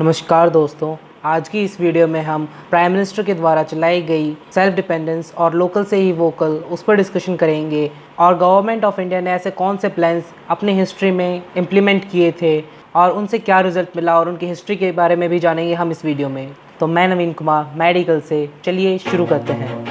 नमस्कार दोस्तों, आज की इस वीडियो में हम प्राइम मिनिस्टर के द्वारा चलाई गई सेल्फ डिपेंडेंस और लोकल से ही वोकल उस पर डिस्कशन करेंगे और गवर्नमेंट ऑफ इंडिया ने ऐसे कौन से प्लान्स अपनी हिस्ट्री में इम्प्लीमेंट किए थे और उनसे क्या रिजल्ट मिला और उनकी हिस्ट्री के बारे में भी जानेंगे हम इस वीडियो में। तो मैं नवीन कुमार मेडिकल से, चलिए शुरू करते हैं।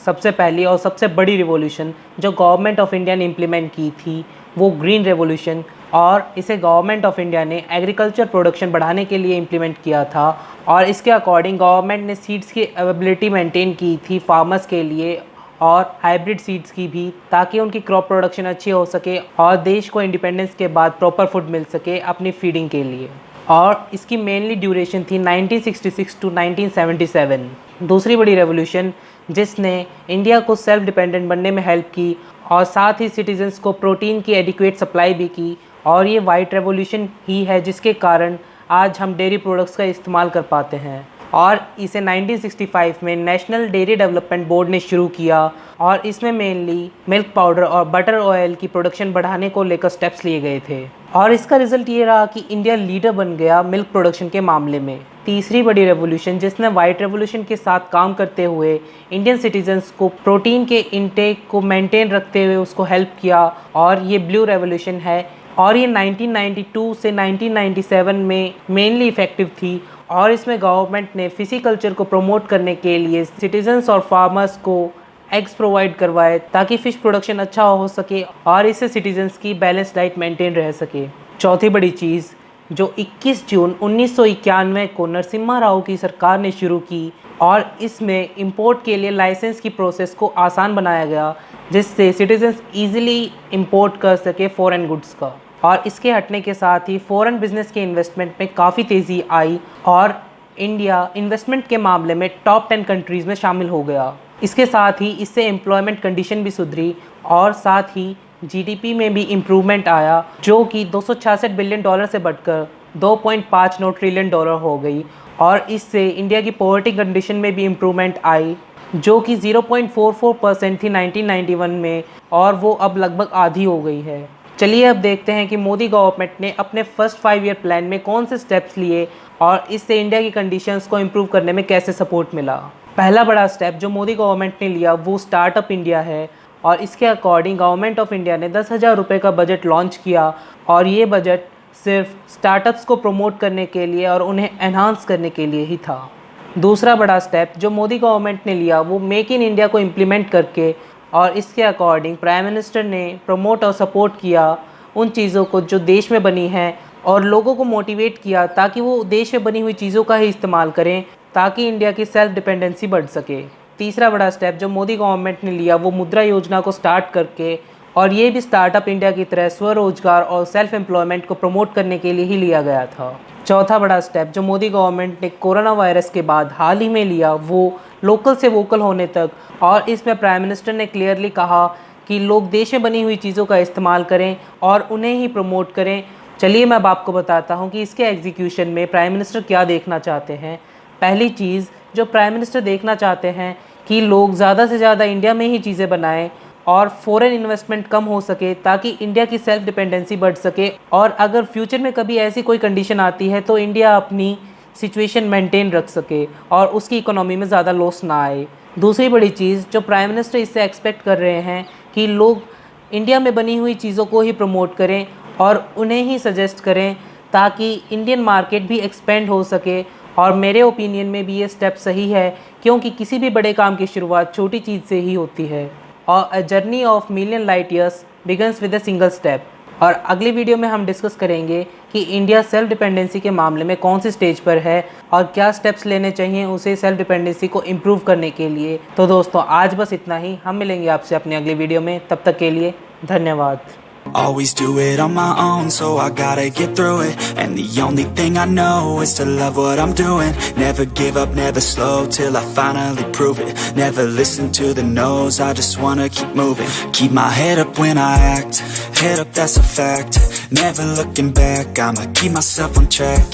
सबसे पहली और सबसे बड़ी रिवॉल्यूशन जो गवर्नमेंट ऑफ इंडिया ने इम्प्लीमेंट की थी वो ग्रीन रेवोल्यूशन, और इसे गवर्नमेंट ऑफ इंडिया ने एग्रीकल्चर प्रोडक्शन बढ़ाने के लिए इम्प्लीमेंट किया था। और इसके अकॉर्डिंग गवर्नमेंट ने सीड्स की अवेलेबिलिटी मेंटेन की थी फार्मर्स के लिए और हाइब्रिड सीड्स की भी, ताकि उनकी क्रॉप प्रोडक्शन अच्छी हो सके और देश को इंडिपेंडेंस के बाद प्रॉपर फूड मिल सके अपनी फीडिंग के लिए। और इसकी मेनली ड्यूरेशन थी 1966 टू 1977। दूसरी बड़ी रेवोल्यूशन जिसने इंडिया को सेल्फ डिपेंडेंट बनने में हेल्प की और साथ ही सिटीजन्स को प्रोटीन की एडिक्वेट सप्लाई भी की, और ये वाइट रेवोल्यूशन ही है जिसके कारण आज हम डेयरी प्रोडक्ट्स का इस्तेमाल कर पाते हैं। और इसे 1965 में नेशनल डेयरी डेवलपमेंट बोर्ड ने शुरू किया और इसमें मेनली मिल्क पाउडर और बटर ऑयल की प्रोडक्शन बढ़ाने को लेकर स्टेप्स लिए गए थे। और इसका रिजल्ट ये रहा कि इंडिया लीडर बन गया मिल्क प्रोडक्शन के मामले में। तीसरी बड़ी रेवोल्यूशन जिसने वाइट रेवोल्यूशन के साथ काम करते हुए इंडियन सिटीजन्स को प्रोटीन के इंटेक को मेंटेन रखते हुए उसको हेल्प किया, और ये ब्लू रेवोल्यूशन है। और ये 1992 से 1997 में मेनली इफ़ेक्टिव थी, और इसमें गवर्नमेंट ने फिशिकल्चर को प्रमोट करने के लिए सिटीजन्स और फार्मर्स को एग्स प्रोवाइड करवाए ताकि फ़िश प्रोडक्शन अच्छा हो सके और इससे सिटीजन्स की बैलेंस डाइट मेंटेन रह सके। चौथी बड़ी चीज़ जो 21 जून 1991 को नरसिम्हा राव की सरकार ने शुरू की, और इसमें इंपोर्ट के लिए लाइसेंस की प्रोसेस को आसान बनाया गया जिससे सिटीजन्स ईजिली इंपोर्ट कर सके फॉरेन गुड्स का। और इसके हटने के साथ ही फॉरेन बिजनेस के इन्वेस्टमेंट में काफ़ी तेज़ी आई और इंडिया इन्वेस्टमेंट के मामले में टॉप 10 कंट्रीज़ में शामिल हो गया। इसके साथ ही इससे एम्प्लॉयमेंट कंडीशन भी सुधरी और साथ ही जीडीपी में भी इम्प्रूवमेंट आया, जो कि $266 बिलियन से बढ़कर $2.59 ट्रिलियन हो गई। और इससे इंडिया की पॉवर्टी कंडीशन में भी इम्प्रूवमेंट आई, जो कि 0.44% थी 1991 में, और वो अब लगभग आधी हो गई है। चलिए अब देखते हैं कि मोदी गवर्नमेंट ने अपने फर्स्ट 5 ईयर प्लान में कौन से स्टेप्स लिए और इससे इंडिया की कंडीशंस को इम्प्रूव करने में कैसे सपोर्ट मिला। पहला बड़ा स्टेप जो मोदी गवर्नमेंट ने लिया वो स्टार्टअप इंडिया है, और इसके अकॉर्डिंग गवर्नमेंट ऑफ इंडिया ने 10,000 रुपये का बजट लॉन्च किया, और ये बजट सिर्फ स्टार्टअप्स को प्रमोट करने के लिए और उन्हें एनहांस करने के लिए ही था। दूसरा बड़ा स्टेप जो मोदी गवर्नमेंट ने लिया वो मेक इन इंडिया को इम्प्लीमेंट करके, और इसके अकॉर्डिंग प्राइम मिनिस्टर ने प्रमोट और सपोर्ट किया उन चीज़ों को जो देश में बनी हैं और लोगों को मोटिवेट किया ताकि वो देश में बनी हुई चीज़ों का ही इस्तेमाल करें ताकि इंडिया की सेल्फ डिपेंडेंसी बढ़ सके। तीसरा बड़ा स्टेप जो मोदी गवर्नमेंट ने लिया वो मुद्रा योजना को स्टार्ट करके, और ये भी स्टार्टअप इंडिया की तरह स्वरोजगार और सेल्फ एम्प्लॉयमेंट को प्रमोट करने के लिए ही लिया गया था। चौथा बड़ा स्टेप जो मोदी गवर्नमेंट ने कोरोना वायरस के बाद हाल ही में लिया वो लोकल से वोकल होने तक, और इसमें प्राइम मिनिस्टर ने क्लियरली कहा कि लोग देश में बनी हुई चीज़ों का इस्तेमाल करें और उन्हें ही प्रमोट करें। चलिए मैं अब आपको बताता हूँ कि इसके एग्जीक्यूशन में प्राइम मिनिस्टर क्या देखना चाहते हैं। पहली चीज़ जो प्राइम मिनिस्टर देखना चाहते हैं कि लोग ज़्यादा से ज़्यादा इंडिया में ही चीज़ें बनाएं और फॉरेन इन्वेस्टमेंट कम हो सके ताकि इंडिया की सेल्फ डिपेंडेंसी बढ़ सके, और अगर फ्यूचर में कभी ऐसी कोई कंडीशन आती है तो इंडिया अपनी सिचुएशन मेंटेन रख सके और उसकी इकोनॉमी में ज़्यादा लॉस ना आए। दूसरी बड़ी चीज़ जो प्राइम मिनिस्टर इससे एक्सपेक्ट कर रहे हैं कि लोग इंडिया में बनी हुई चीज़ों को ही प्रमोट करें और उन्हें ही सजेस्ट करें ताकि इंडियन मार्केट भी एक्सपेंड हो सके। और मेरे ओपिनियन में भी ये स्टेप सही है, क्योंकि किसी भी बड़े काम की शुरुआत छोटी चीज़ से ही होती है, और a journey of million light years begins with a single step. और अगली वीडियो में हम डिस्कस करेंगे कि इंडिया सेल्फ डिपेंडेंसी के मामले में कौन सी स्टेज पर है और क्या स्टेप्स लेने चाहिए उसे सेल्फ डिपेंडेंसी को इम्प्रूव करने के लिए। तो दोस्तों आज बस इतना ही, हम मिलेंगे आपसे अपनी अगली वीडियो में, तब तक के लिए धन्यवाद। Always do it on my own, so I gotta get through it. And the only thing I know is to love what I'm doing. Never give up, never slow, till I finally prove it. Never listen to the no's, I just wanna keep moving. Keep my head up when I act, head up that's a fact. Never looking back, I'ma keep myself on track.